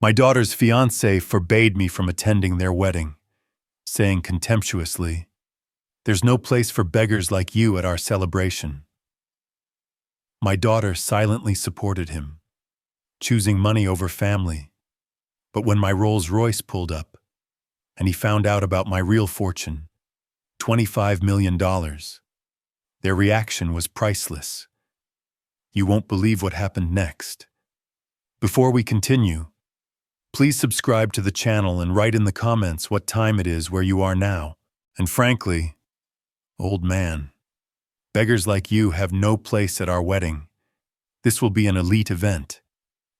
My daughter's fiancé forbade me from attending their wedding, saying contemptuously, "There's no place for beggars like you at our celebration." My daughter silently supported him, choosing money over family. But when my Rolls-Royce pulled up, and he found out about my real fortune, $25 million, their reaction was priceless. You won't believe what happened next. Before we continue, please subscribe to the channel and write in the comments what time it is where you are now. And frankly, old man, beggars like you have no place at our wedding. This will be an elite event,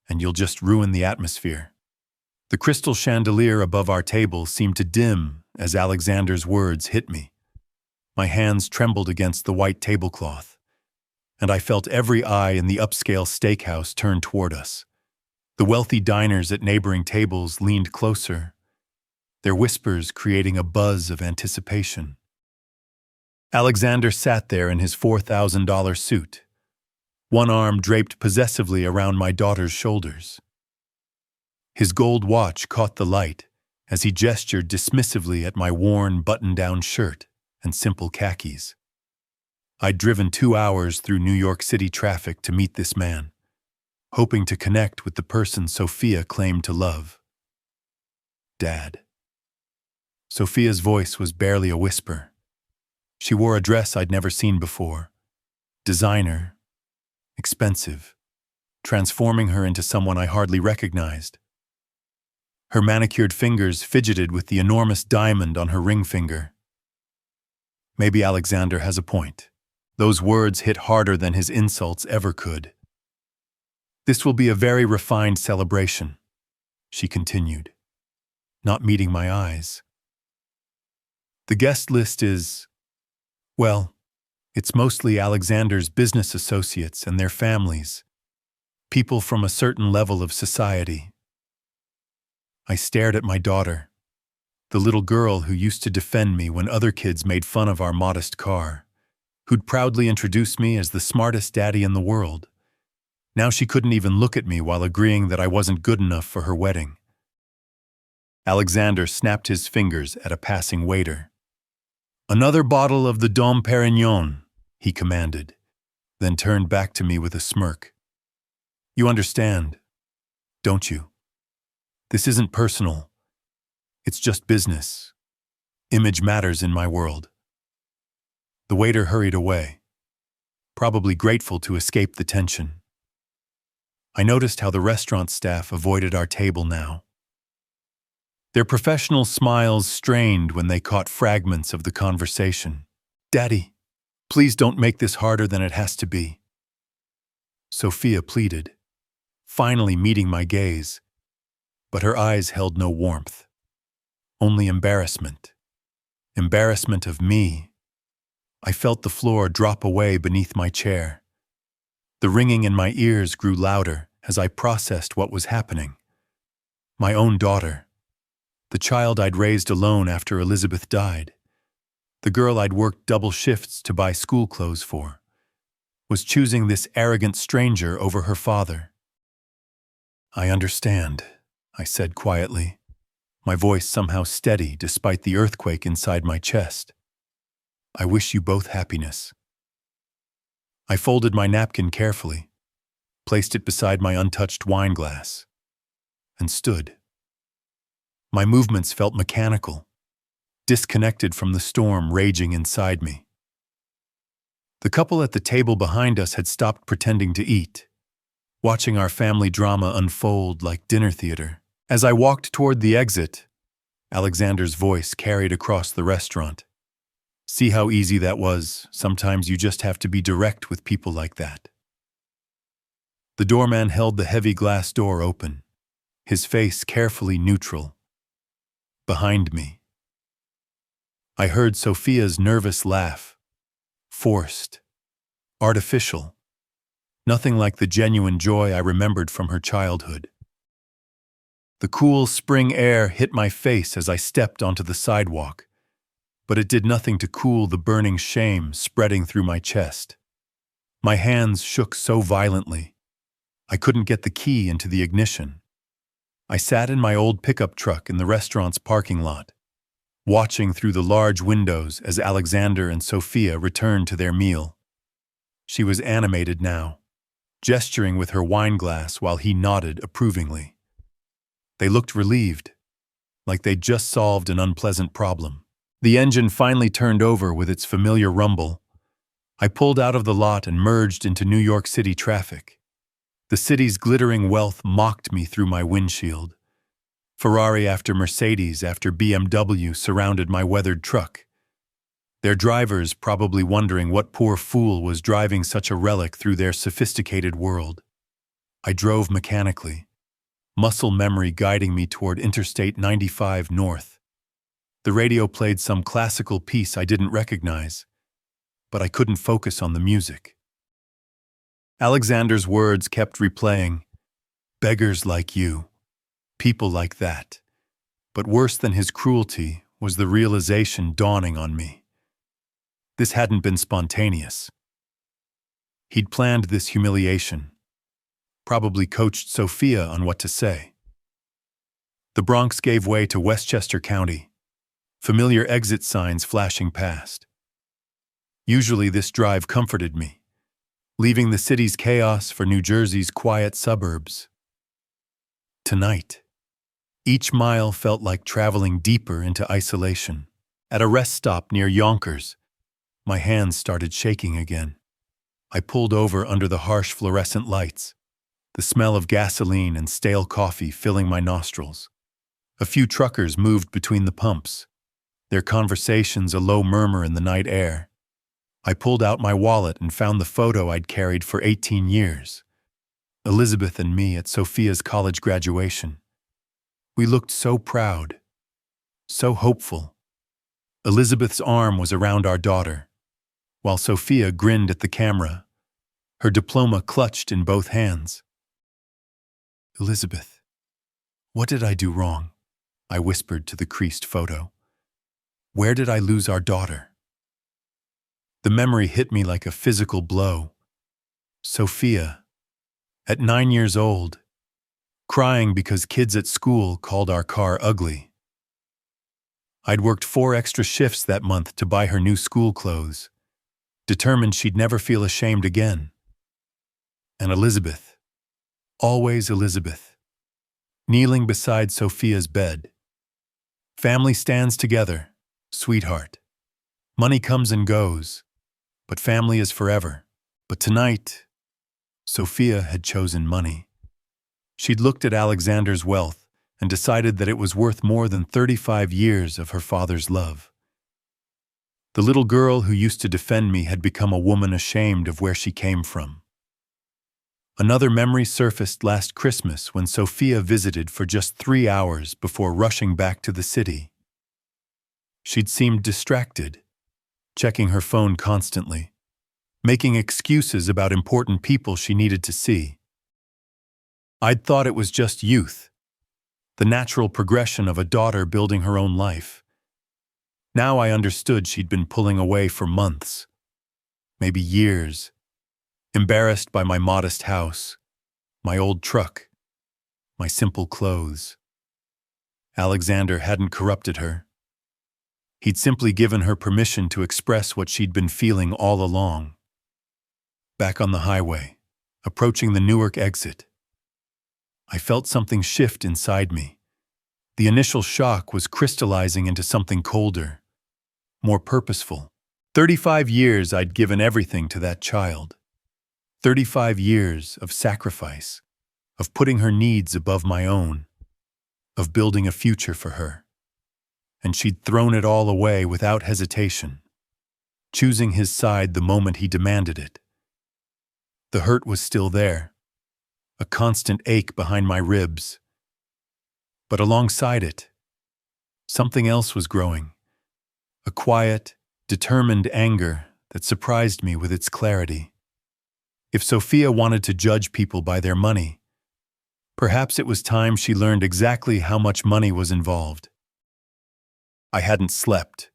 and you'll just ruin the atmosphere. The crystal chandelier above our table seemed to dim as Alexander's words hit me. My hands trembled against the white tablecloth, and I felt every eye in the upscale steakhouse turn toward us. The wealthy diners at neighboring tables leaned closer, their whispers creating a buzz of anticipation. Alexander sat there in his $4,000 suit, one arm draped possessively around my daughter's shoulders. His gold watch caught the light as he gestured dismissively at my worn button-down shirt and simple khakis. I'd driven 2 hours through New York City traffic to meet this man, hoping to connect with the person Sophia claimed to love. Dad. Sophia's voice was barely a whisper. She wore a dress I'd never seen before. Designer, expensive, transforming her into someone I hardly recognized. Her manicured fingers fidgeted with the enormous diamond on her ring finger. Maybe Alexander has a point. Those words hit harder than his insults ever could. "This will be a very refined celebration," she continued, not meeting my eyes. "The guest list is, well, it's mostly Alexander's business associates and their families, people from a certain level of society." I stared at my daughter, the little girl who used to defend me when other kids made fun of our modest car, who'd proudly introduced me as the smartest daddy in the world. Now she couldn't even look at me while agreeing that I wasn't good enough for her wedding. Alexander snapped his fingers at a passing waiter. "Another bottle of the Dom Perignon," he commanded, then turned back to me with a smirk. "You understand, don't you? This isn't personal. It's just business. Image matters in my world." The waiter hurried away, probably grateful to escape the tension. I noticed how the restaurant staff avoided our table now. Their professional smiles strained when they caught fragments of the conversation. "Daddy, please don't make this harder than it has to be," Sophia pleaded, finally meeting my gaze, but her eyes held no warmth, only embarrassment. Embarrassment of me. I felt the floor drop away beneath my chair. The ringing in my ears grew louder as I processed what was happening. My own daughter, the child I'd raised alone after Elizabeth died, the girl I'd worked double shifts to buy school clothes for, was choosing this arrogant stranger over her father. "I understand," I said quietly, my voice somehow steady despite the earthquake inside my chest. "I wish you both happiness." I folded my napkin carefully, placed it beside my untouched wine glass, and stood. My movements felt mechanical, disconnected from the storm raging inside me. The couple at the table behind us had stopped pretending to eat, watching our family drama unfold like dinner theater. As I walked toward the exit, Alexander's voice carried across the restaurant. "See how easy that was? Sometimes you just have to be direct with people like that." The doorman held the heavy glass door open, his face carefully neutral. Behind me, I heard Sophia's nervous laugh, forced, artificial, nothing like the genuine joy I remembered from her childhood. The cool spring air hit my face as I stepped onto the sidewalk, but it did nothing to cool the burning shame spreading through my chest. My hands shook so violently, I couldn't get the key into the ignition. I sat in my old pickup truck in the restaurant's parking lot, watching through the large windows as Alexander and Sophia returned to their meal. She was animated now, gesturing with her wine glass while he nodded approvingly. They looked relieved, like they'd just solved an unpleasant problem. The engine finally turned over with its familiar rumble. I pulled out of the lot and merged into New York City traffic. The city's glittering wealth mocked me through my windshield. Ferrari after Mercedes after BMW surrounded my weathered truck, their drivers probably wondering what poor fool was driving such a relic through their sophisticated world. I drove mechanically, muscle memory guiding me toward Interstate 95 North. The radio played some classical piece I didn't recognize, but I couldn't focus on the music. Alexander's words kept replaying, "Beggars like you, people like that." But worse than his cruelty was the realization dawning on me. This hadn't been spontaneous. He'd planned this humiliation, probably coached Sophia on what to say. The Bronx gave way to Westchester County, familiar exit signs flashing past. Usually this drive comforted me, leaving the city's chaos for New Jersey's quiet suburbs. Tonight, each mile felt like traveling deeper into isolation. At a rest stop near Yonkers, my hands started shaking again. I pulled over under the harsh fluorescent lights, the smell of gasoline and stale coffee filling my nostrils. A few truckers moved between the pumps, their conversations a low murmur in the night air. I pulled out my wallet and found the photo I'd carried for 18 years. Elizabeth and me at Sophia's college graduation. We looked so proud, so hopeful. Elizabeth's arm was around our daughter, while Sophia grinned at the camera, her diploma clutched in both hands. "Elizabeth, what did I do wrong?" I whispered to the creased photo. "Where did I lose our daughter?" The memory hit me like a physical blow. Sophia, at 9 years old, crying because kids at school called our car ugly. I'd worked 4 extra shifts that month to buy her new school clothes, determined she'd never feel ashamed again. And Elizabeth, always Elizabeth, kneeling beside Sophia's bed. "Family stands together, sweetheart. Money comes and goes, but family is forever." But tonight, Sophia had chosen money. She'd looked at Alexander's wealth and decided that it was worth more than 35 years of her father's love. The little girl who used to defend me had become a woman ashamed of where she came from. Another memory surfaced last Christmas when Sophia visited for just 3 hours before rushing back to the city. She'd seemed distracted, checking her phone constantly, making excuses about important people she needed to see. I'd thought it was just youth, the natural progression of a daughter building her own life. Now I understood she'd been pulling away for months, maybe years, embarrassed by my modest house, my old truck, my simple clothes. Alexander hadn't corrupted her. He'd simply given her permission to express what she'd been feeling all along. Back on the highway, approaching the Newark exit, I felt something shift inside me. The initial shock was crystallizing into something colder, more purposeful. 35 years I'd given everything to that child. 35 years of sacrifice, of putting her needs above my own, of building a future for her. And she'd thrown it all away without hesitation, choosing his side the moment he demanded it. The hurt was still there, a constant ache behind my ribs. But alongside it, something else was growing, a quiet, determined anger that surprised me with its clarity. If Sophia wanted to judge people by their money, perhaps it was time she learned exactly how much money was involved. I hadn't slept.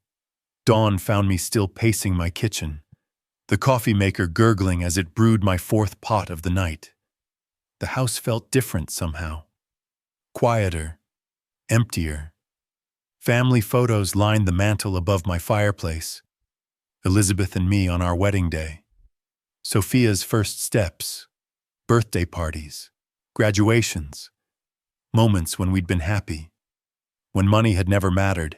Dawn found me still pacing my kitchen, the coffee maker gurgling as it brewed my 4th pot of the night. The house felt different somehow. quieter, emptier. Family photos lined the mantel above my fireplace. Elizabeth and me on our wedding day. Sophia's first steps, birthday parties, graduations, moments when we'd been happy, when money had never mattered.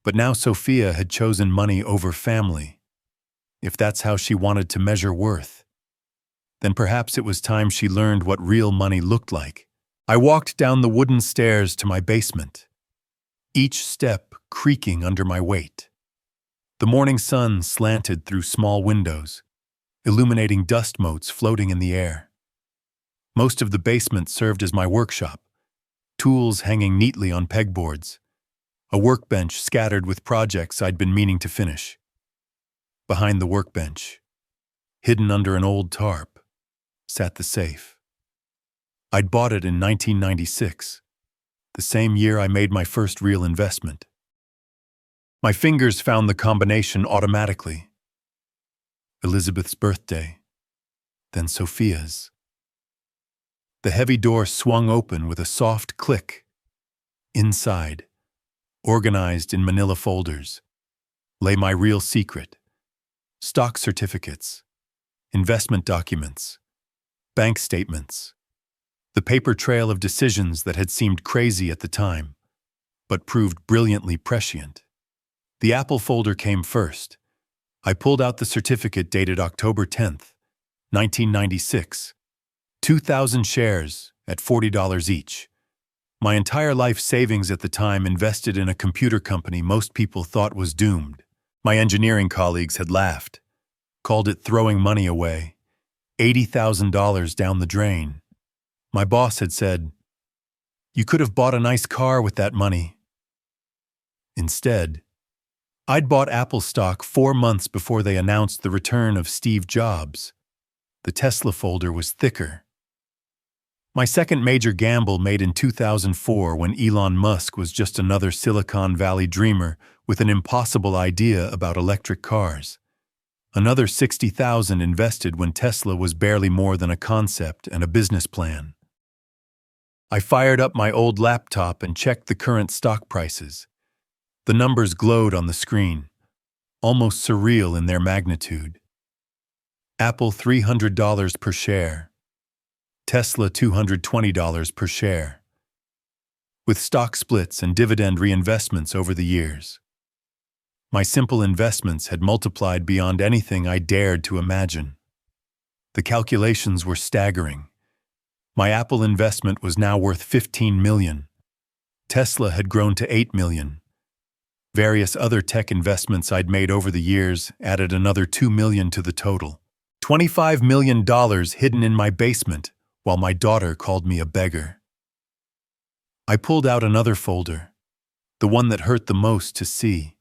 But now Sophia had chosen money over family. If that's how she wanted to measure worth, then perhaps it was time she learned what real money looked like. I walked down the wooden stairs to my basement, each step creaking under my weight. The morning sun slanted through small windows, illuminating dust motes floating in the air. Most of the basement served as my workshop, tools hanging neatly on pegboards, a workbench scattered with projects I'd been meaning to finish. Behind the workbench, hidden under an old tarp, sat the safe. I'd bought it in 1996, the same year I made my first real investment. My fingers found the combination automatically. Elizabeth's birthday, then Sophia's. The heavy door swung open with a soft click. Inside, organized in manila folders, lay my real secret. Stock certificates, investment documents, bank statements, the paper trail of decisions that had seemed crazy at the time, but proved brilliantly prescient. The Apple folder came first. I pulled out the certificate dated October 10th, 1996. 2,000 shares at $40 each. My entire life savings at the time invested in a computer company most people thought was doomed. My engineering colleagues had laughed, called it throwing money away, $80,000 down the drain. My boss had said, "You could have bought a nice car with that money." Instead, I'd bought Apple stock 4 months before they announced the return of Steve Jobs. The Tesla folder was thicker. My second major gamble made in 2004 when Elon Musk was just another Silicon Valley dreamer with an impossible idea about electric cars. Another $60,000 invested when Tesla was barely more than a concept and a business plan. I fired up my old laptop and checked the current stock prices. The numbers glowed on the screen, almost surreal in their magnitude. Apple $300 per share. Tesla $220 per share. With stock splits and dividend reinvestments over the years. My simple investments had multiplied beyond anything I dared to imagine. The calculations were staggering. My Apple investment was now worth $15 million. Tesla had grown to $8 million. Various other tech investments I'd made over the years added another $2 million to the total. $25 million hidden in my basement while my daughter called me a beggar. I pulled out another folder, the one that hurt the most to see.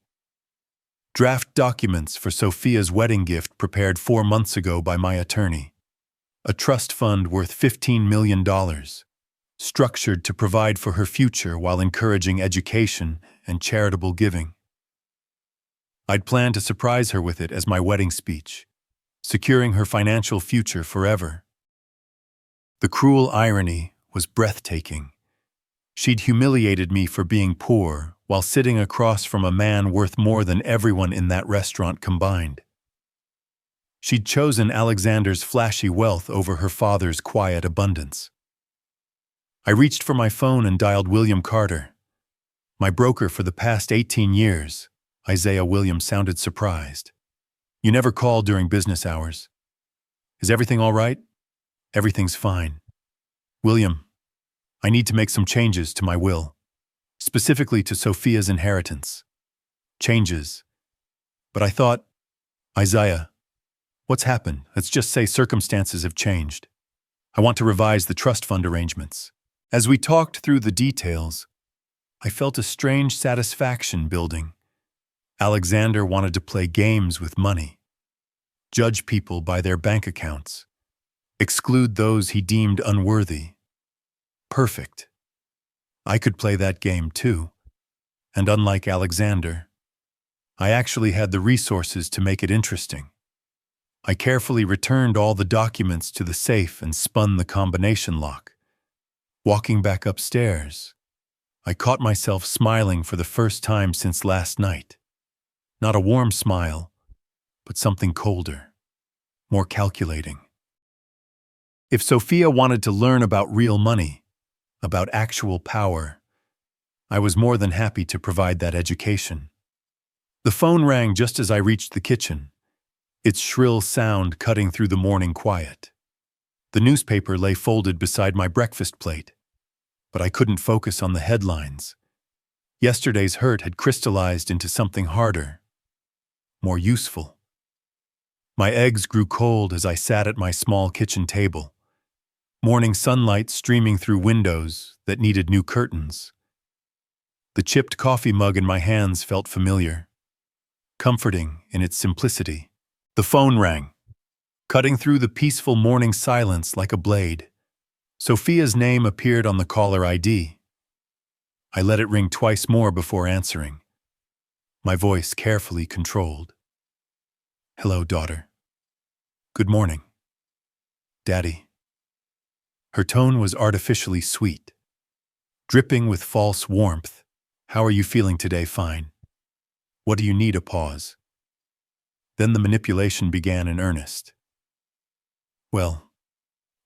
Draft documents for Sophia's wedding gift prepared 4 months ago by my attorney. A trust fund worth $15 million, structured to provide for her future while encouraging education and charitable giving. I'd planned to surprise her with it as my wedding speech, securing her financial future forever. The cruel irony was breathtaking. She'd humiliated me for being poor while sitting across from a man worth more than everyone in that restaurant combined. She'd chosen Alexander's flashy wealth over her father's quiet abundance. I reached for my phone and dialed William Carter. My broker for the past 18 years, Isaiah Williams sounded surprised. "You never call during business hours. Is everything all right?" "Everything's fine. William, I need to make some changes to my will, specifically to Sophia's inheritance." "Changes." But I thought, "Isaiah, what's happened? Let's just say circumstances have changed. I want to revise the trust fund arrangements." As we talked through the details, I felt a strange satisfaction building. Alexander wanted to play games with money, judge people by their bank accounts, exclude those he deemed unworthy. Perfect. I could play that game too. And unlike Alexander, I actually had the resources to make it interesting. I carefully returned all the documents to the safe and spun the combination lock. Walking back upstairs, I caught myself smiling for the first time since last night. Not a warm smile, but something colder, more calculating. If Sophia wanted to learn about real money, about actual power, I was more than happy to provide that education. The phone rang just as I reached the kitchen, its shrill sound cutting through the morning quiet. The newspaper lay folded beside my breakfast plate, but I couldn't focus on the headlines. Yesterday's hurt had crystallized into something harder, more useful. My eggs grew cold as I sat at my small kitchen table, morning sunlight streaming through windows that needed new curtains. The chipped coffee mug in my hands felt familiar, comforting in its simplicity. The phone rang, cutting through the peaceful morning silence like a blade. Sophia's name appeared on the caller ID. I let it ring twice more before answering, my voice carefully controlled. "Hello, daughter. Good morning. Daddy." Her tone was artificially sweet, dripping with false warmth. "How are you feeling today? Fine. What do you need?" A pause. Then the manipulation began in earnest. "Well,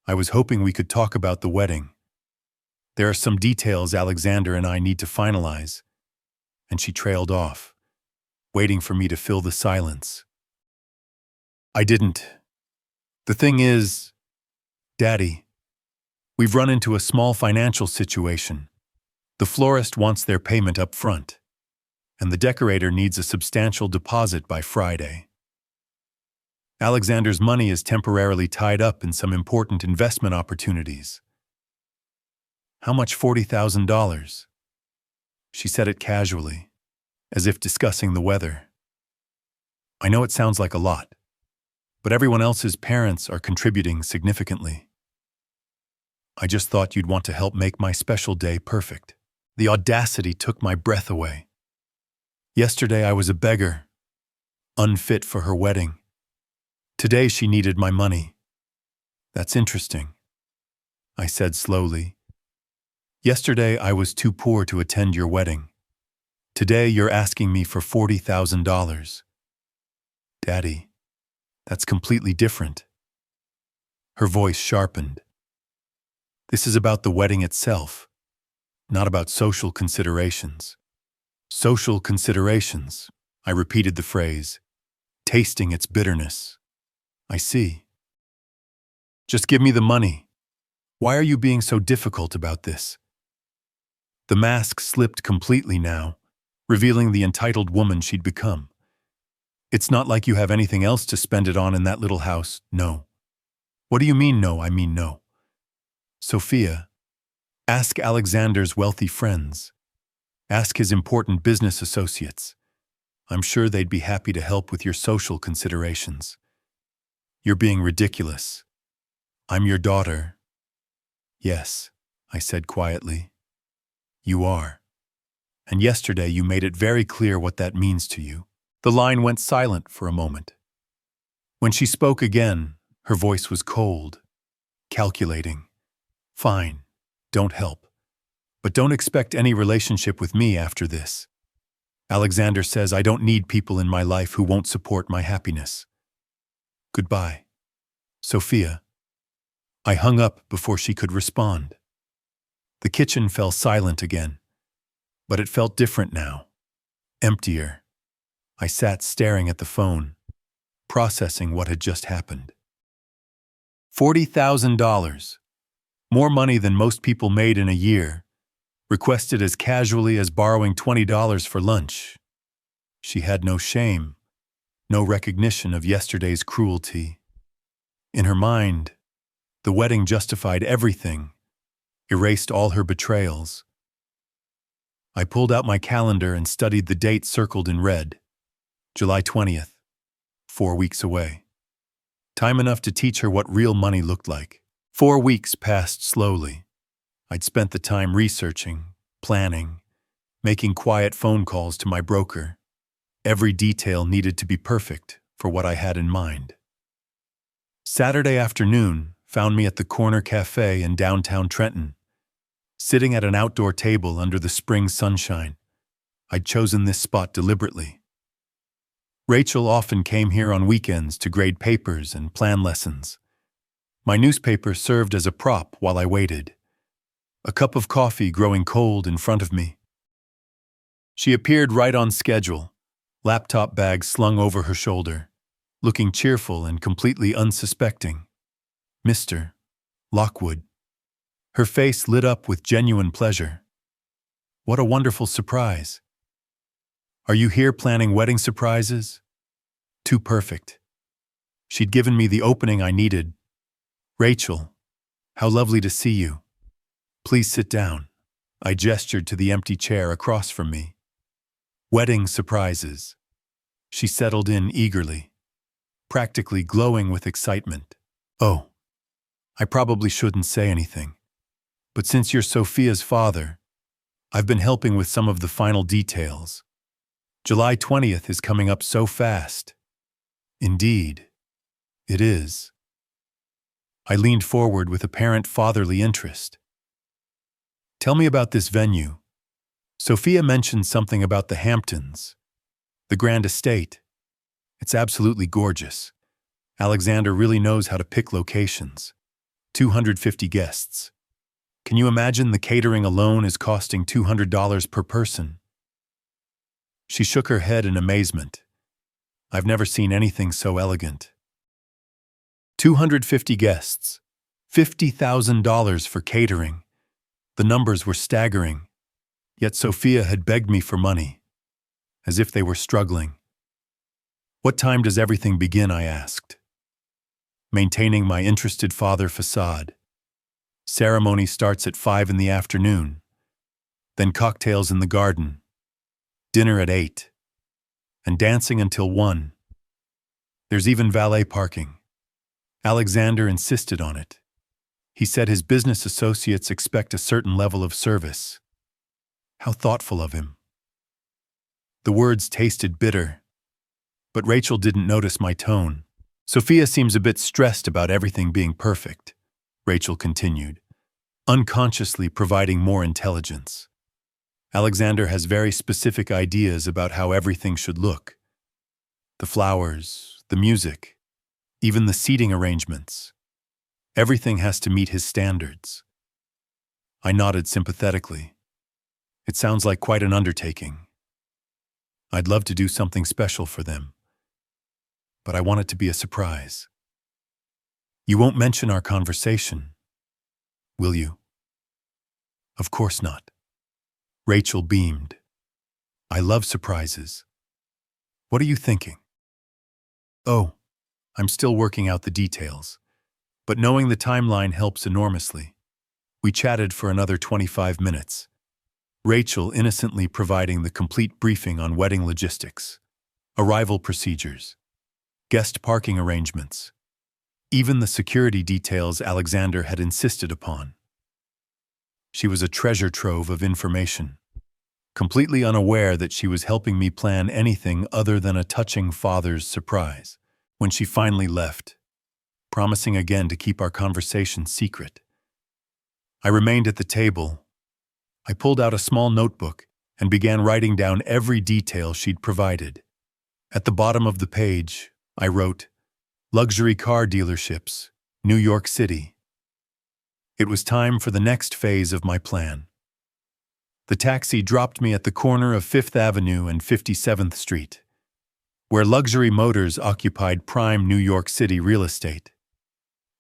I was hoping we could talk about the wedding. There are some details Alexander and I need to finalize." And she trailed off, waiting for me to fill the silence. I didn't. "The thing is, Daddy, we've run into a small financial situation. The florist wants their payment up front, and the decorator needs a substantial deposit by Friday. Alexander's money is temporarily tied up in some important investment opportunities." "How much? $40,000? She said it casually, as if discussing the weather. "I know it sounds like a lot, but everyone else's parents are contributing significantly. I just thought you'd want to help make my special day perfect." The audacity took my breath away. Yesterday I was a beggar, unfit for her wedding. Today she needed my money. "That's interesting," I said slowly. "Yesterday I was too poor to attend your wedding. Today you're asking me for $40,000. Daddy, that's completely different." Her voice sharpened. "This is about the wedding itself, not about social considerations." "Social considerations," I repeated the phrase, tasting its bitterness. "I see. Just give me the money. Why are you being so difficult about this?" The mask slipped completely now, revealing the entitled woman she'd become. "It's not like you have anything else to spend it on in that little house, no." "What do you mean, no?" "I mean, no. Sophia, ask Alexander's wealthy friends. Ask his important business associates. I'm sure they'd be happy to help with your social considerations. You're being ridiculous. I'm your daughter." "Yes," I said quietly. "You are. And yesterday you made it very clear what that means to you." The line went silent for a moment. When she spoke again, her voice was cold, calculating. "Fine, don't help. But don't expect any relationship with me after this. Alexander says I don't need people in my life who won't support my happiness. Goodbye, Sophia." I hung up before she could respond. The kitchen fell silent again, but it felt different now, emptier. I sat staring at the phone, processing what had just happened. $40,000, more money than most people made in a year, requested as casually as borrowing $20 for lunch. She had no shame, no recognition of yesterday's cruelty. In her mind, the wedding justified everything, erased all her betrayals. I pulled out my calendar and studied the date circled in red, July 20th, 4 weeks away. Time enough to teach her what real money looked like. 4 weeks passed slowly. I'd spent the time researching, planning, making quiet phone calls to my broker. Every detail needed to be perfect for what I had in mind. Saturday afternoon found me at the corner cafe in downtown Trenton, sitting at an outdoor table under the spring sunshine. I'd chosen this spot deliberately. Rachel often came here on weekends to grade papers and plan lessons. My newspaper served as a prop while I waited, a cup of coffee growing cold in front of me. She appeared right on schedule, laptop bag slung over her shoulder, looking cheerful and completely unsuspecting. Mr. Lockwood. Her face lit up with genuine pleasure. What a wonderful surprise. Are you here planning wedding surprises? Too perfect. She'd given me the opening I needed. Rachel, how lovely to see you. Please sit down. I gestured to the empty chair across from me. Wedding surprises. She settled in eagerly, practically glowing with excitement. Oh, I probably shouldn't say anything, but since you're Sophia's father, I've been helping with some of the final details. July 20th is coming up so fast. Indeed, it is. I leaned forward with apparent fatherly interest. Tell me about this venue. Sophia mentioned something about the Hamptons, the Grand Estate. It's absolutely gorgeous. Alexander really knows how to pick locations. 250 guests. Can you imagine the catering alone is costing $200 per person? She shook her head in amazement. I've never seen anything so elegant. 250 guests. $50,000 for catering. The numbers were staggering. Yet Sophia had begged me for money, as if they were struggling. What time does everything begin, I asked. Maintaining my interested father facade. Ceremony starts at 5 in the afternoon, then cocktails in the garden, dinner at 8, and dancing until 1. There's even valet parking. Alexander insisted on it. He said his business associates expect a certain level of service. How thoughtful of him. The words tasted bitter, but Rachel didn't notice my tone. Sophia seems a bit stressed about everything being perfect, Rachel continued, unconsciously providing more intelligence. Alexander has very specific ideas about how everything should look. The flowers, the music, even the seating arrangements. Everything has to meet his standards. I nodded sympathetically. It sounds like quite an undertaking. I'd love to do something special for them, but I want it to be a surprise. You won't mention our conversation, will you? Of course not. Rachel beamed. I love surprises. What are you thinking? Oh, I'm still working out the details, but knowing the timeline helps enormously. We chatted for another 25 minutes. Rachel innocently providing the complete briefing on wedding logistics, arrival procedures, guest parking arrangements, even the security details Alexander had insisted upon. She was a treasure trove of information, completely unaware that she was helping me plan anything other than a touching father's surprise. When she finally left, promising again to keep our conversation secret, I remained at the table. I pulled out a small notebook and began writing down every detail she'd provided. At the bottom of the page, I wrote, Luxury car dealerships, New York City. It was time for the next phase of my plan. The taxi dropped me at the corner of 5th Avenue and 57th Street, where luxury motors occupied prime New York City real estate.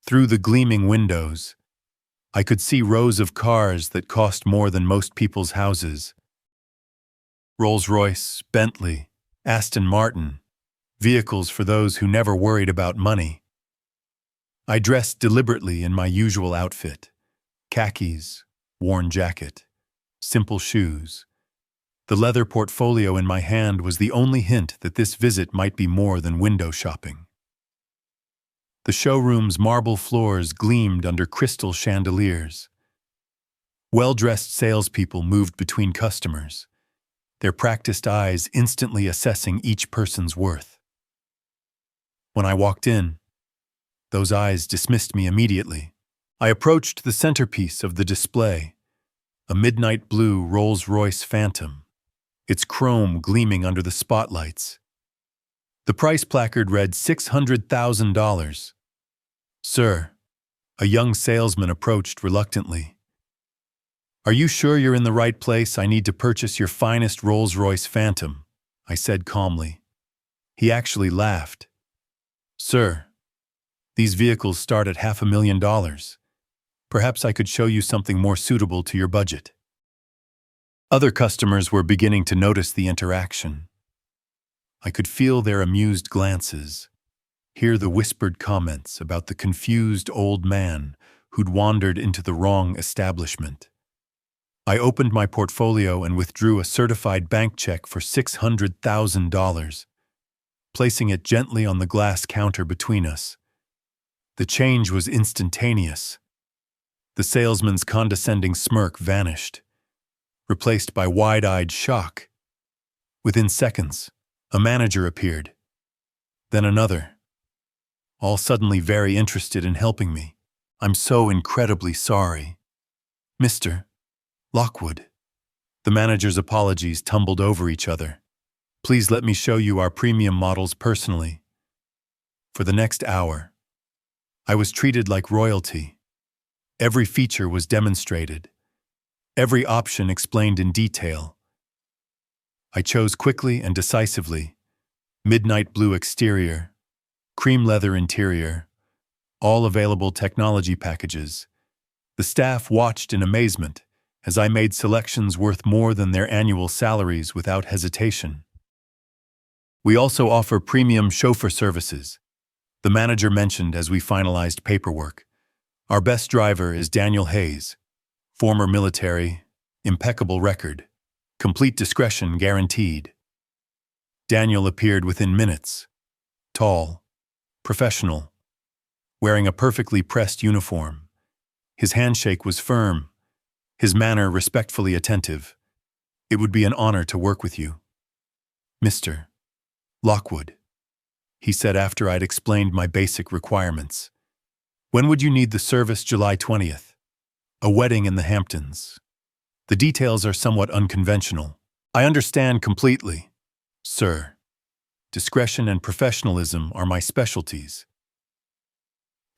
Through the gleaming windows, I could see rows of cars that cost more than most people's houses. Rolls-Royce, Bentley, Aston Martin, vehicles for those who never worried about money. I dressed deliberately in my usual outfit, khakis, worn jacket, simple shoes. The leather portfolio in my hand was the only hint that this visit might be more than window shopping. The showroom's marble floors gleamed under crystal chandeliers. Well-dressed salespeople moved between customers, their practiced eyes instantly assessing each person's worth. When I walked in, those eyes dismissed me immediately. I approached the centerpiece of the display, a midnight blue Rolls-Royce Phantom, its chrome gleaming under the spotlights. The price placard read $600,000. Sir, a young salesman approached reluctantly. Are you sure you're in the right place? I need to purchase your finest Rolls-Royce Phantom, I said calmly. He actually laughed. Sir, these vehicles start at $500,000. Perhaps I could show you something more suitable to your budget. Other customers were beginning to notice the interaction. I could feel their amused glances, hear the whispered comments about the confused old man who'd wandered into the wrong establishment. I opened my portfolio and withdrew a certified bank check for $600,000, placing it gently on the glass counter between us. The change was instantaneous. The salesman's condescending smirk vanished, replaced by wide-eyed shock. Within seconds, a manager appeared, then another, all suddenly very interested in helping me. I'm so incredibly sorry. Mr. Lockwood. The manager's apologies tumbled over each other. Please let me show you our premium models personally. For the next hour, I was treated like royalty. Every feature was demonstrated. Every option explained in detail. I chose quickly and decisively. Midnight blue exterior, cream leather interior, all available technology packages. The staff watched in amazement as I made selections worth more than their annual salaries without hesitation. We also offer premium chauffeur services, the manager mentioned as we finalized paperwork. Our best driver is Daniel Hayes, former military, impeccable record, complete discretion guaranteed. Daniel appeared within minutes, tall, professional, wearing a perfectly pressed uniform. His handshake was firm, his manner respectfully attentive. It would be an honor to work with you. Mr. Lockwood, he said after I'd explained my basic requirements. When would you need the service? July 20th. A wedding in the Hamptons. The details are somewhat unconventional. I understand completely, sir. Discretion and professionalism are my specialties.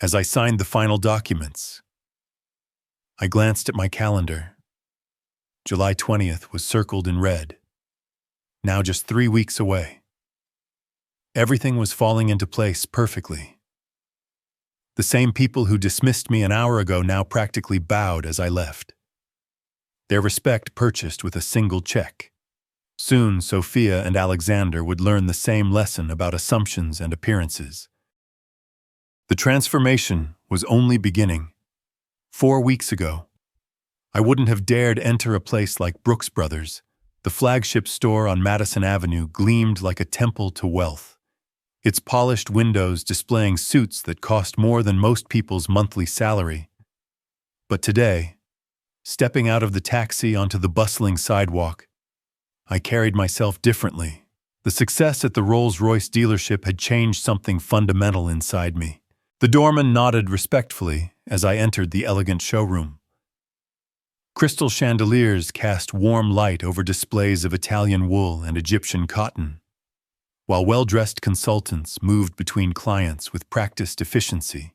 As I signed the final documents, I glanced at my calendar. July 20th was circled in red. Now just 3 weeks away. Everything was falling into place perfectly. The same people who dismissed me an hour ago now practically bowed as I left. Their respect purchased with a single check. Soon, Sophia and Alexander would learn the same lesson about assumptions and appearances. The transformation was only beginning. 4 weeks ago, I wouldn't have dared enter a place like Brooks Brothers. The flagship store on Madison Avenue gleamed like a temple to wealth, its polished windows displaying suits that cost more than most people's monthly salary. But today, stepping out of the taxi onto the bustling sidewalk, I carried myself differently. The success at the Rolls-Royce dealership had changed something fundamental inside me. The doorman nodded respectfully as I entered the elegant showroom. Crystal chandeliers cast warm light over displays of Italian wool and Egyptian cotton, while well-dressed consultants moved between clients with practiced efficiency.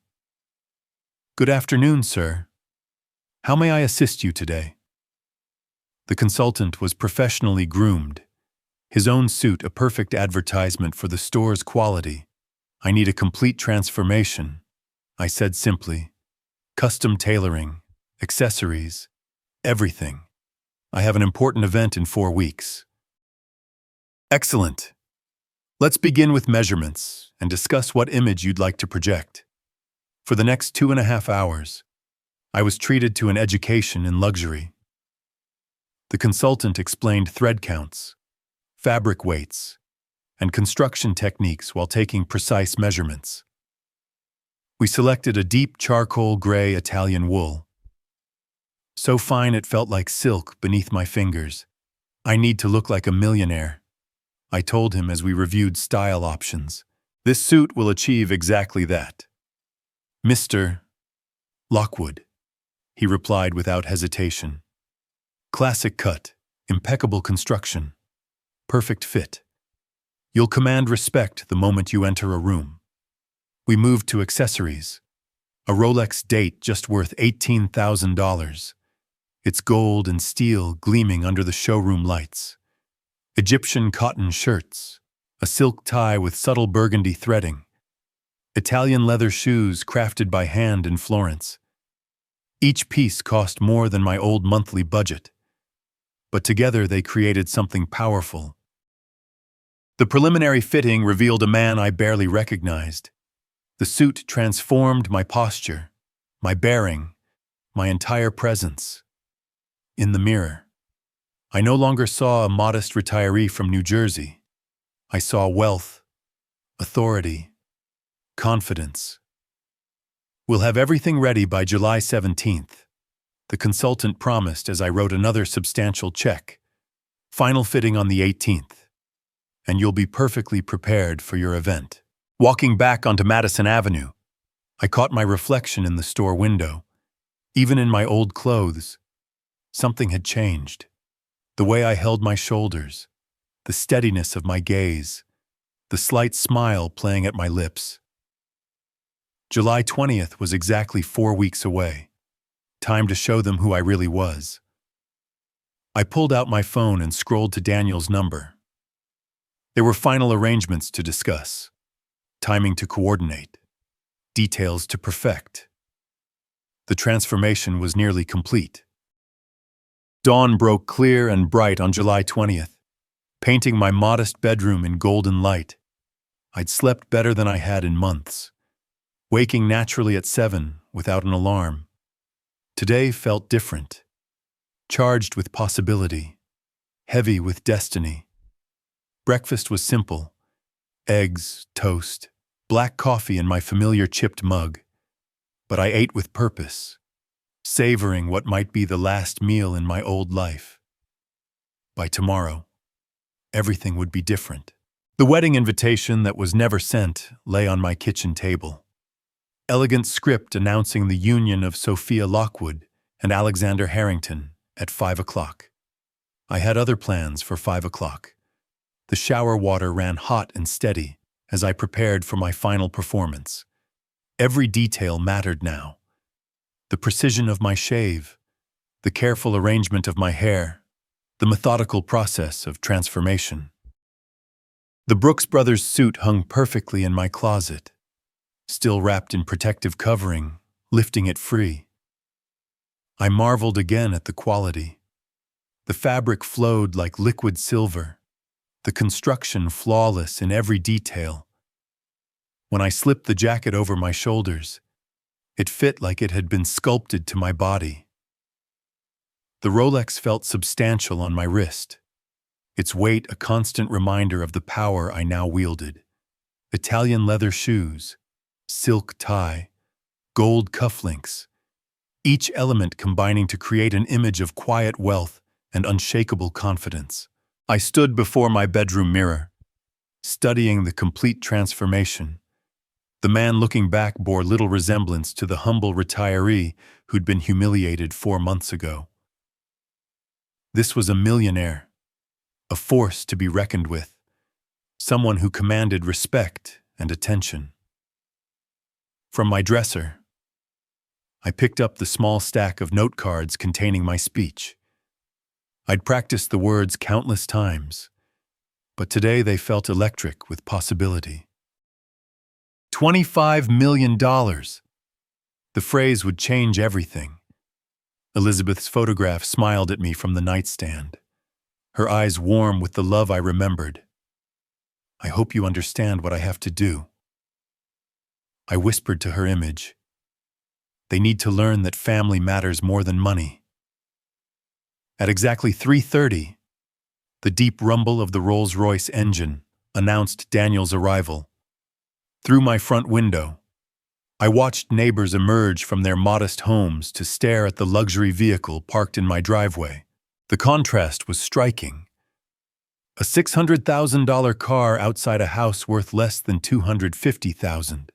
Good afternoon, sir. How may I assist you today? The consultant was professionally groomed, his own suit a perfect advertisement for the store's quality. I need a complete transformation, I said simply. Custom tailoring, accessories, everything. I have an important event in 4 weeks. Excellent. Let's begin with measurements and discuss what image you'd like to project. For the next 2.5 hours, I was treated to an education in luxury. The consultant explained thread counts, fabric weights, and construction techniques while taking precise measurements. We selected a deep charcoal gray Italian wool, so fine it felt like silk beneath my fingers. I need to look like a millionaire, I told him as we reviewed style options. This suit will achieve exactly that. Mr. Lockwood, he replied without hesitation. Classic cut, impeccable construction, perfect fit. You'll command respect the moment you enter a room. We moved to accessories. A Rolex date just worth $18,000. Its gold and steel gleaming under the showroom lights. Egyptian cotton shirts. A silk tie with subtle burgundy threading. Italian leather shoes crafted by hand in Florence. Each piece cost more than my old monthly budget. But together they created something powerful. The preliminary fitting revealed a man I barely recognized. The suit transformed my posture, my bearing, my entire presence. In the mirror, I no longer saw a modest retiree from New Jersey. I saw wealth, authority, confidence. We'll have everything ready by July 17th, the consultant promised as I wrote another substantial check. Final fitting on the 18th, and you'll be perfectly prepared for your event. Walking back onto Madison Avenue, I caught my reflection in the store window. Even in my old clothes, something had changed. The way I held my shoulders, the steadiness of my gaze, the slight smile playing at my lips. July 20th was exactly 4 weeks away. Time to show them who I really was. I pulled out my phone and scrolled to Daniel's number. There were final arrangements to discuss, timing to coordinate, details to perfect. The transformation was nearly complete. Dawn broke clear and bright on July 20th, painting my modest bedroom in golden light. I'd slept better than I had in months, waking naturally at 7 without an alarm. Today felt different, charged with possibility, heavy with destiny. Breakfast was simple: eggs, toast, black coffee in my familiar chipped mug. But I ate with purpose, savoring what might be the last meal in my old life. By tomorrow, everything would be different. The wedding invitation that was never sent lay on my kitchen table. Elegant script announcing the union of Sophia Lockwood and Alexander Harrington at 5 o'clock. I had other plans for 5 o'clock. The shower water ran hot and steady as I prepared for my final performance. Every detail mattered now. The precision of my shave, the careful arrangement of my hair, the methodical process of transformation. The Brooks Brothers suit hung perfectly in my closet, still wrapped in protective covering, lifting it free. I marveled again at the quality. The fabric flowed like liquid silver, the construction flawless in every detail. When I slipped the jacket over my shoulders, it fit like it had been sculpted to my body. The Rolex felt substantial on my wrist, its weight a constant reminder of the power I now wielded. Italian leather shoes, silk tie, gold cufflinks, each element combining to create an image of quiet wealth and unshakable confidence. I stood before my bedroom mirror, studying the complete transformation. The man looking back bore little resemblance to the humble retiree who'd been humiliated 4 months ago. This was a millionaire, a force to be reckoned with, someone who commanded respect and attention. From my dresser, I picked up the small stack of note cards containing my speech. I'd practiced the words countless times, but today they felt electric with possibility. $25 million. The phrase would change everything. Elizabeth's photograph smiled at me from the nightstand, her eyes warm with the love I remembered. I hope you understand what I have to do. I whispered to her image. They need to learn that family matters more than money. At exactly 3:30, the deep rumble of the Rolls-Royce engine announced Daniel's arrival. Through my front window, I watched neighbors emerge from their modest homes to stare at the luxury vehicle parked in my driveway. The contrast was striking. A $600,000 car outside a house worth less than $250,000.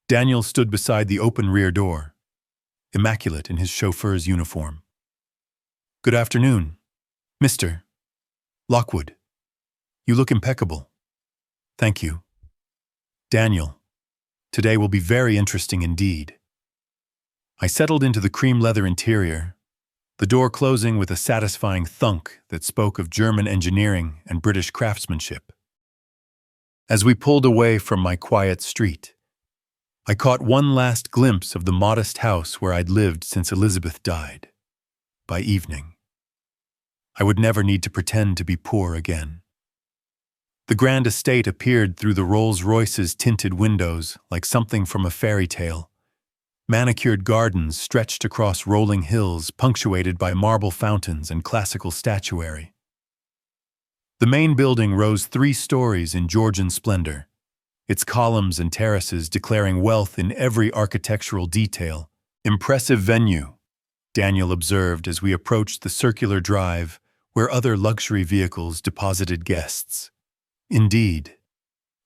Daniel stood beside the open rear door, immaculate in his chauffeur's uniform. Good afternoon, Mr. Lockwood. You look impeccable. Thank you. Daniel, today will be very interesting indeed. I settled into the cream leather interior, the door closing with a satisfying thunk that spoke of German engineering and British craftsmanship. As we pulled away from my quiet street, I caught one last glimpse of the modest house where I'd lived since Elizabeth died. By evening, I would never need to pretend to be poor again. The grand estate appeared through the Rolls-Royce's tinted windows like something from a fairy tale. Manicured gardens stretched across rolling hills punctuated by marble fountains and classical statuary. The main building rose 3 stories in Georgian splendor, its columns and terraces declaring wealth in every architectural detail. Impressive venue, Daniel observed as we approached the circular drive where other luxury vehicles deposited guests. Indeed,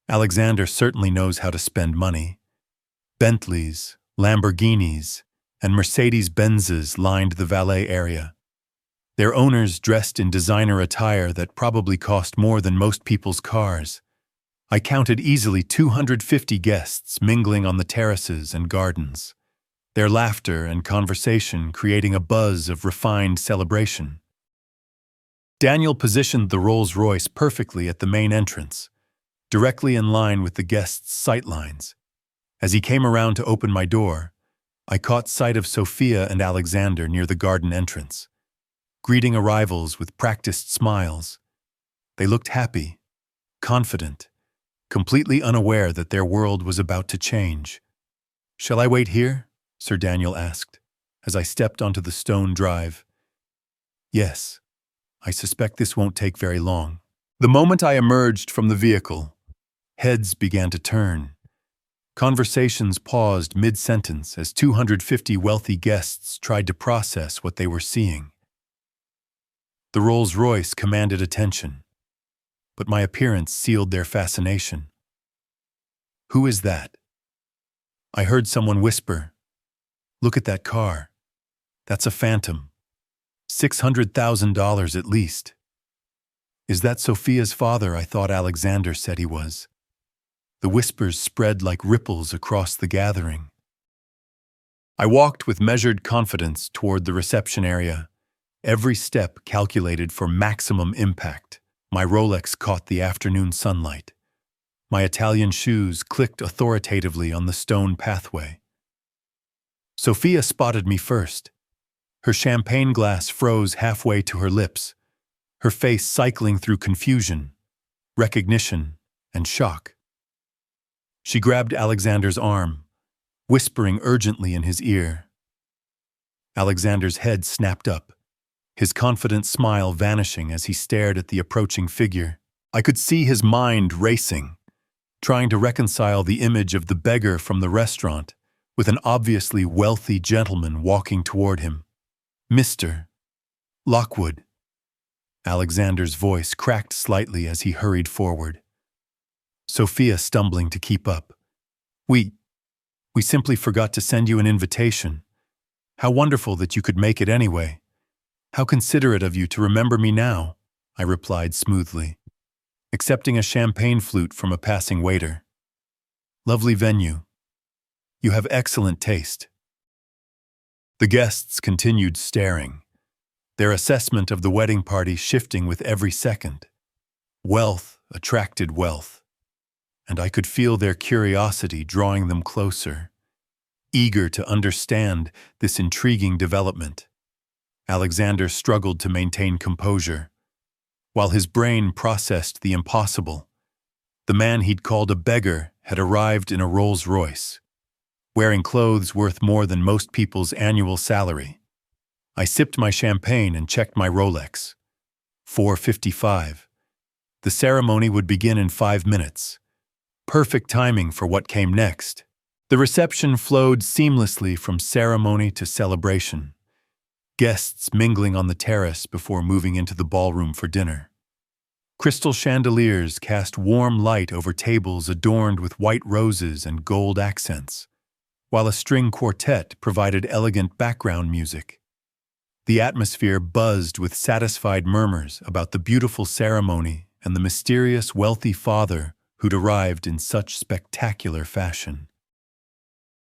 Alexander certainly knows how to spend money. Bentleys, Lamborghinis, and Mercedes-Benzes lined the valet area, their owners dressed in designer attire that probably cost more than most people's cars. I counted easily 250 guests mingling on the terraces and gardens, their laughter and conversation creating a buzz of refined celebration. Daniel positioned the Rolls-Royce perfectly at the main entrance, directly in line with the guests' sightlines. As he came around to open my door, I caught sight of Sophia and Alexander near the garden entrance, greeting arrivals with practiced smiles. They looked happy, confident, completely unaware that their world was about to change. "Shall I wait here?" Sir Daniel asked, as I stepped onto the stone drive. "Yes, I suspect this won't take very long." The moment I emerged from the vehicle, heads began to turn. Conversations paused mid-sentence as 250 wealthy guests tried to process what they were seeing. The Rolls-Royce commanded attention, but my appearance sealed their fascination. "Who is that?" I heard someone whisper. "Look at that car. That's a Phantom. $600,000 at least." "Is that Sophia's father?" I thought Alexander said he was. The whispers spread like ripples across the gathering. I walked with measured confidence toward the reception area, every step calculated for maximum impact. My Rolex caught the afternoon sunlight. My Italian shoes clicked authoritatively on the stone pathway. Sophia spotted me first. Her champagne glass froze halfway to her lips, her face cycling through confusion, recognition, and shock. She grabbed Alexander's arm, whispering urgently in his ear. Alexander's head snapped up, his confident smile vanishing as he stared at the approaching figure. I could see his mind racing, trying to reconcile the image of the beggar from the restaurant with an obviously wealthy gentleman walking toward him. "Mr. Lockwood." Alexander's voice cracked slightly as he hurried forward. Sophia stumbling to keep up. We simply forgot to send you an invitation. How wonderful that you could make it anyway. How considerate of you to remember me now," I replied smoothly, accepting a champagne flute from a passing waiter. "Lovely venue. You have excellent taste." The guests continued staring, their assessment of the wedding party shifting with every second. Wealth attracted wealth, and I could feel their curiosity drawing them closer, eager to understand this intriguing development. Alexander struggled to maintain composure, while his brain processed the impossible. The man he'd called a beggar had arrived in a Rolls-Royce, wearing clothes worth more than most people's annual salary. I sipped my champagne and checked my Rolex. 4:55. The ceremony would begin in 5 minutes. Perfect timing for what came next. The reception flowed seamlessly from ceremony to celebration, guests mingling on the terrace before moving into the ballroom for dinner. Crystal chandeliers cast warm light over tables adorned with white roses and gold accents, while a string quartet provided elegant background music. The atmosphere buzzed with satisfied murmurs about the beautiful ceremony and the mysterious wealthy father who'd arrived in such spectacular fashion.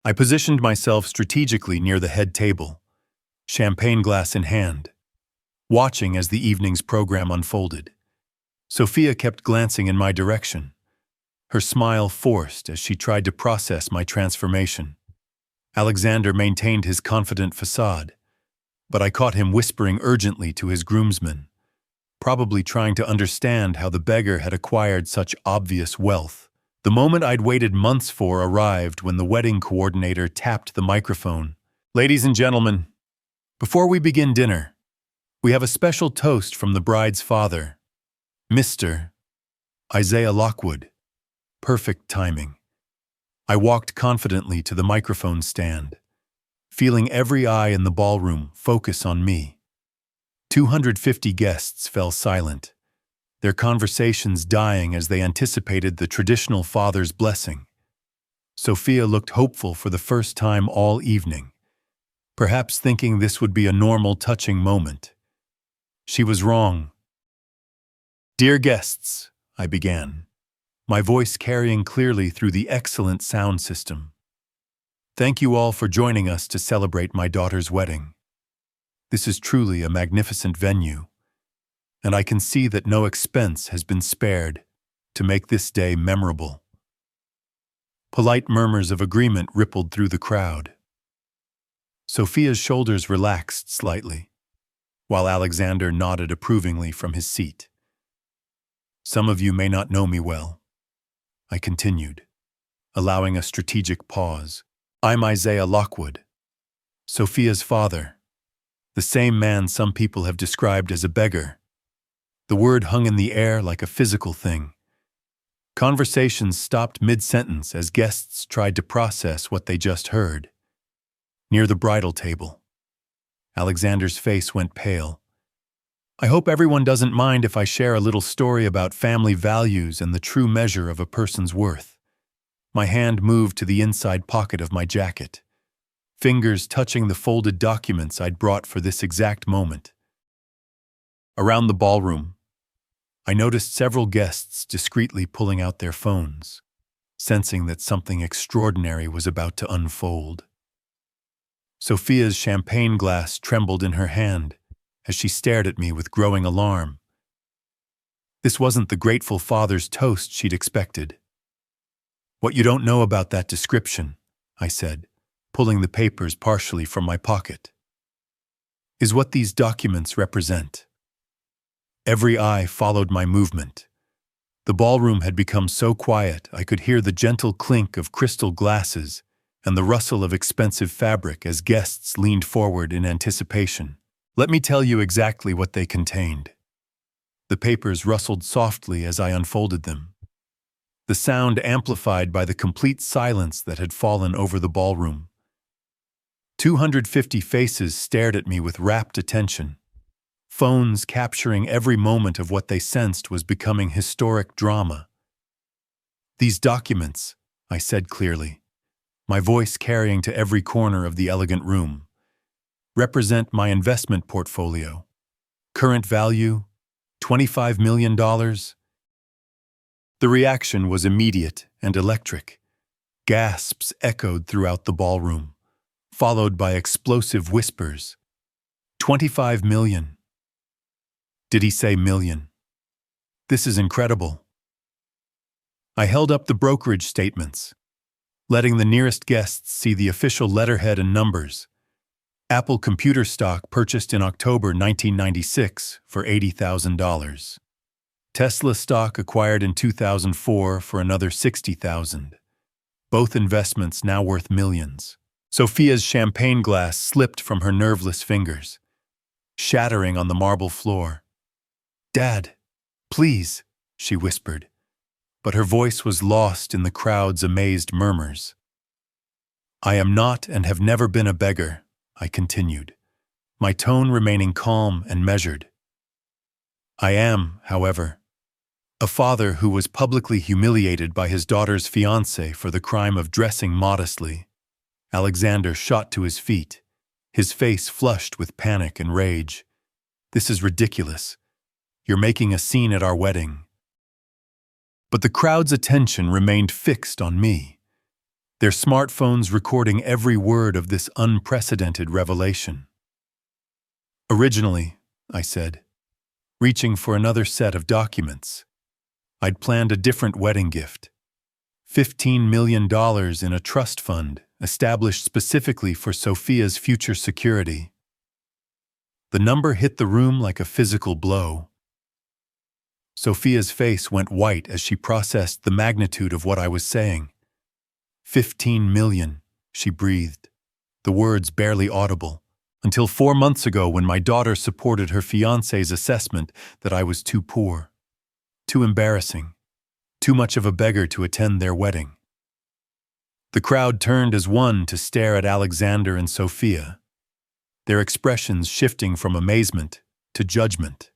I positioned myself strategically near the head table, champagne glass in hand, watching as the evening's program unfolded. Sophia kept glancing in my direction, her smile forced as she tried to process my transformation. Alexander maintained his confident facade, but I caught him whispering urgently to his groomsmen, probably trying to understand how the beggar had acquired such obvious wealth. The moment I'd waited months for arrived when the wedding coordinator tapped the microphone. "Ladies and gentlemen, before we begin dinner, we have a special toast from the bride's father, Mr. Isaiah Lockwood." Perfect timing. I walked confidently to the microphone stand, feeling every eye in the ballroom focus on me. 250 guests fell silent, their conversations dying as they anticipated the traditional father's blessing. Sophia looked hopeful for the first time all evening, perhaps thinking this would be a normal, touching moment. She was wrong. "Dear guests," I began, my voice carrying clearly through the excellent sound system. "Thank you all for joining us to celebrate my daughter's wedding. This is truly a magnificent venue, and I can see that no expense has been spared to make this day memorable." Polite murmurs of agreement rippled through the crowd. Sophia's shoulders relaxed slightly, while Alexander nodded approvingly from his seat. "Some of you may not know me well," I continued, allowing a strategic pause. "I'm Isaiah Lockwood, Sophia's father, the same man some people have described as a beggar." The word hung in the air like a physical thing. Conversations stopped mid-sentence as guests tried to process what they just heard. Near the bridal table, Alexander's face went pale. "I hope everyone doesn't mind if I share a little story about family values and the true measure of a person's worth." My hand moved to the inside pocket of my jacket, fingers touching the folded documents I'd brought for this exact moment. Around the ballroom, I noticed several guests discreetly pulling out their phones, sensing that something extraordinary was about to unfold. Sophia's champagne glass trembled in her hand as she stared at me with growing alarm. This wasn't the grateful father's toast she'd expected. "What you don't know about that description," I said, pulling the papers partially from my pocket, "is what these documents represent." Every eye followed my movement. The ballroom had become so quiet I could hear the gentle clink of crystal glasses and the rustle of expensive fabric as guests leaned forward in anticipation. "Let me tell you exactly what they contained." The papers rustled softly as I unfolded them, the sound amplified by the complete silence that had fallen over the ballroom. 250 faces stared at me with rapt attention, phones capturing every moment of what they sensed was becoming historic drama. "These documents," I said clearly, my voice carrying to every corner of the elegant room, "represent my investment portfolio. Current value, $25 million. The reaction was immediate and electric. Gasps echoed throughout the ballroom, followed by explosive whispers. "25 million. Did he say million? This is incredible." I held up the brokerage statements, letting the nearest guests see the official letterhead and numbers. Apple computer stock purchased in October 1996 for $80,000. Tesla stock acquired in 2004 for another $60,000. Both investments now worth millions. Sophia's champagne glass slipped from her nerveless fingers, shattering on the marble floor. "Dad, please," she whispered, but her voice was lost in the crowd's amazed murmurs. "I am not and have never been a beggar," I continued, my tone remaining calm and measured. "I am, however, a father who was publicly humiliated by his daughter's fiancé for the crime of dressing modestly." Alexander shot to his feet, his face flushed with panic and rage. "This is ridiculous. You're making a scene at our wedding." But the crowd's attention remained fixed on me, their smartphones recording every word of this unprecedented revelation. "Originally," I said, reaching for another set of documents, "I'd planned a different wedding gift. $15 million in a trust fund established specifically for Sophia's future security." The number hit the room like a physical blow. Sophia's face went white as she processed the magnitude of what I was saying. 15 million, she breathed, the words barely audible, until 4 months ago when my daughter supported her fiancé's assessment that I was too poor, too embarrassing, too much of a beggar to attend their wedding. The crowd turned as one to stare at Alexander and Sophia, their expressions shifting from amazement to judgment.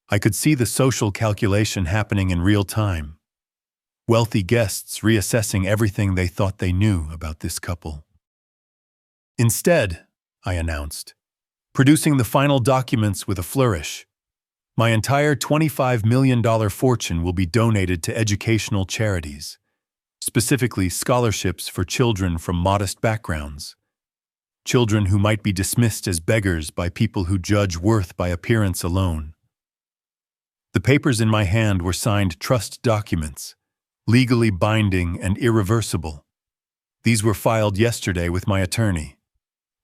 I could see the social calculation happening in real time. Wealthy guests reassessing everything they thought they knew about this couple. "Instead," I announced, producing the final documents with a flourish, "my entire $25 million fortune will be donated to educational charities, specifically scholarships for children from modest backgrounds, children who might be dismissed as beggars by people who judge worth by appearance alone." The papers in my hand were signed trust documents, legally binding and irreversible. These were filed yesterday with my attorney.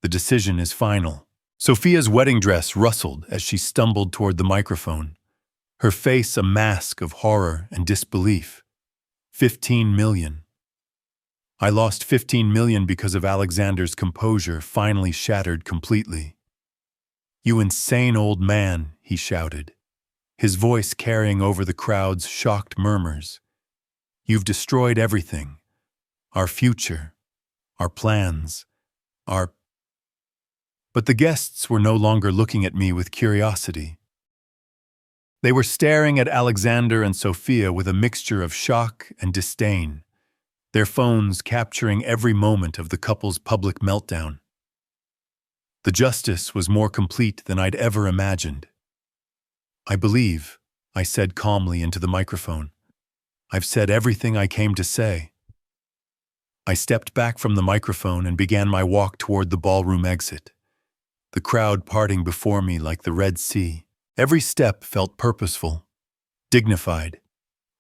The decision is final. Sophia's wedding dress rustled as she stumbled toward the microphone, her face a mask of horror and disbelief. 15 million. I lost 15 million because of Alexander's composure finally shattered completely. "You insane old man," he shouted, his voice carrying over the crowd's shocked murmurs. "You've destroyed everything. Our future, our plans, our—" But the guests were no longer looking at me with curiosity. They were staring at Alexander and Sophia with a mixture of shock and disdain, their phones capturing every moment of the couple's public meltdown. The justice was more complete than I'd ever imagined. "I believe," I said calmly into the microphone, "I've said everything I came to say." I stepped back from the microphone and began my walk toward the ballroom exit, the crowd parting before me like the Red Sea. Every step felt purposeful, dignified,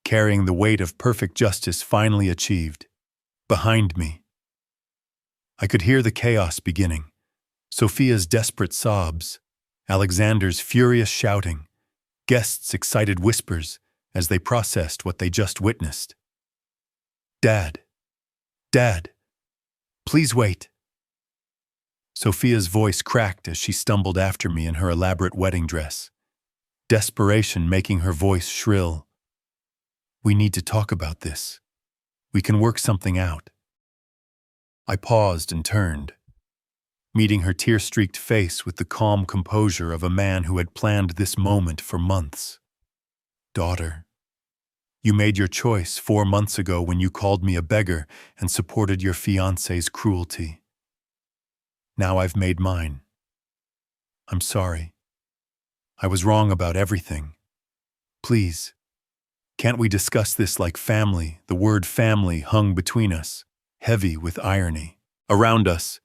carrying the weight of perfect justice finally achieved. Behind me, I could hear the chaos beginning, Sophia's desperate sobs, Alexander's furious shouting, guests' excited whispers as they processed what they just witnessed. "Dad, Dad, please wait." Sophia's voice cracked as she stumbled after me in her elaborate wedding dress, desperation making her voice shrill. "We need to talk about this. We can work something out." I paused and turned, meeting her tear-streaked face with the calm composure of a man who had planned this moment for months. "Daughter, you made your choice 4 months ago when you called me a beggar and supported your fiancé's cruelty. Now I've made mine. I'm sorry. I was wrong about everything. Please, can't we discuss this like family?" The word family hung between us, heavy with irony. Around us,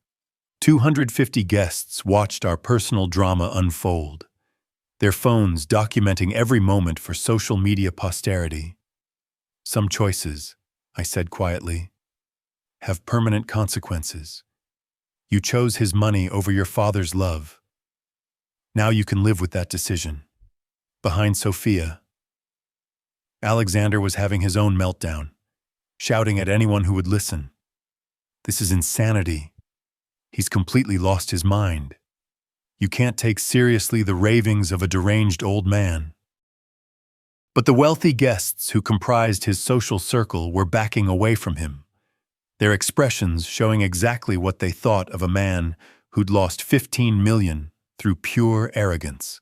250 guests watched our personal drama unfold, their phones documenting every moment for social media posterity. "Some choices," I said quietly, "have permanent consequences. You chose his money over your father's love. Now you can live with that decision." Behind Sophia, Alexander was having his own meltdown, shouting at anyone who would listen. "This is insanity. He's completely lost his mind. You can't take seriously the ravings of a deranged old man." But the wealthy guests who comprised his social circle were backing away from him, their expressions showing exactly what they thought of a man who'd lost 15 million through pure arrogance.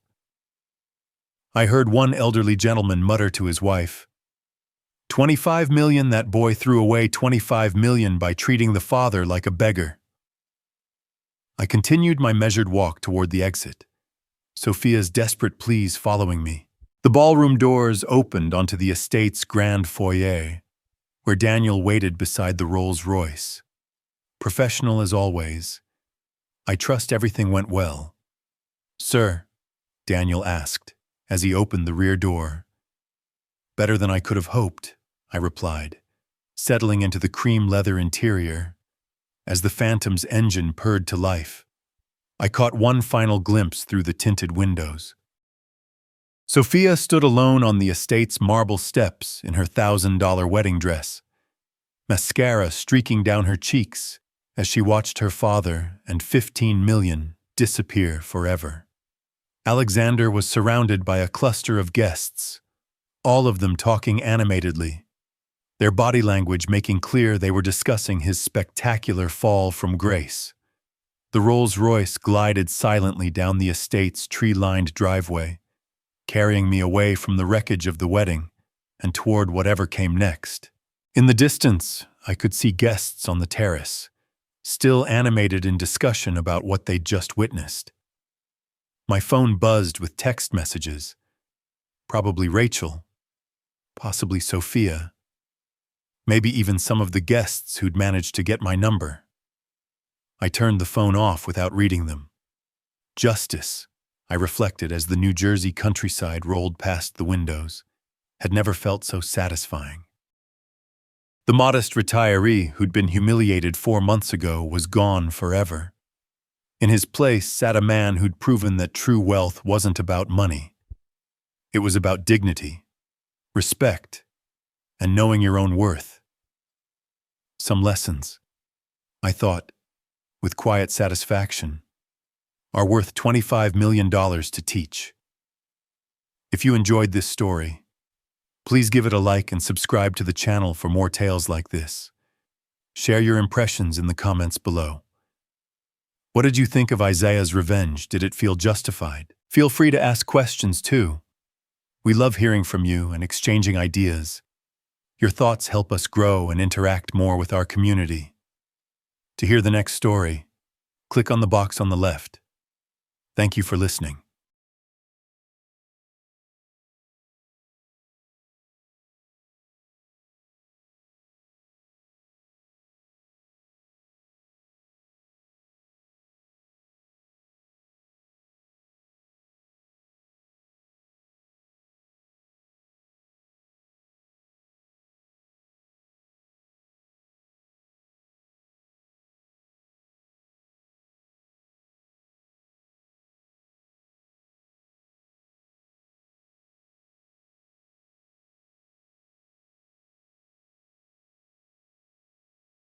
I heard one elderly gentleman mutter to his wife, 25 million, that boy threw away 25 million by treating the father like a beggar." I continued my measured walk toward the exit, Sophia's desperate pleas following me. The ballroom doors opened onto the estate's grand foyer, where Daniel waited beside the Rolls-Royce. Professional as always, I trust everything went well. "Sir," Daniel asked, as he opened the rear door. "Better than I could have hoped," I replied, settling into the cream leather interior. As the Phantom's engine purred to life, I caught one final glimpse through the tinted windows. Sophia stood alone on the estate's marble steps in her $1,000 wedding dress, mascara streaking down her cheeks as she watched her father and 15 million disappear forever. Alexander was surrounded by a cluster of guests, all of them talking animatedly, their body language making clear they were discussing his spectacular fall from grace. The Rolls-Royce glided silently down the estate's tree-lined driveway, carrying me away from the wreckage of the wedding and toward whatever came next. In the distance, I could see guests on the terrace, still animated in discussion about what they'd just witnessed. My phone buzzed with text messages. Probably Rachel, possibly Sophia, maybe even some of the guests who'd managed to get my number. I turned the phone off without reading them. Justice, I reflected as the New Jersey countryside rolled past the windows, had never felt so satisfying. The modest retiree who'd been humiliated 4 months ago was gone forever. In his place sat a man who'd proven that true wealth wasn't about money. It was about dignity, respect, and knowing your own worth. Some lessons, I thought, with quiet satisfaction, are worth $25 million to teach. If you enjoyed this story, please give it a like and subscribe to the channel for more tales like this. Share your impressions in the comments below. What did you think of Isaiah's revenge? Did it feel justified? Feel free to ask questions too. We love hearing from you and exchanging ideas. Your thoughts help us grow and interact more with our community. To hear the next story, click on the box on the left. Thank you for listening.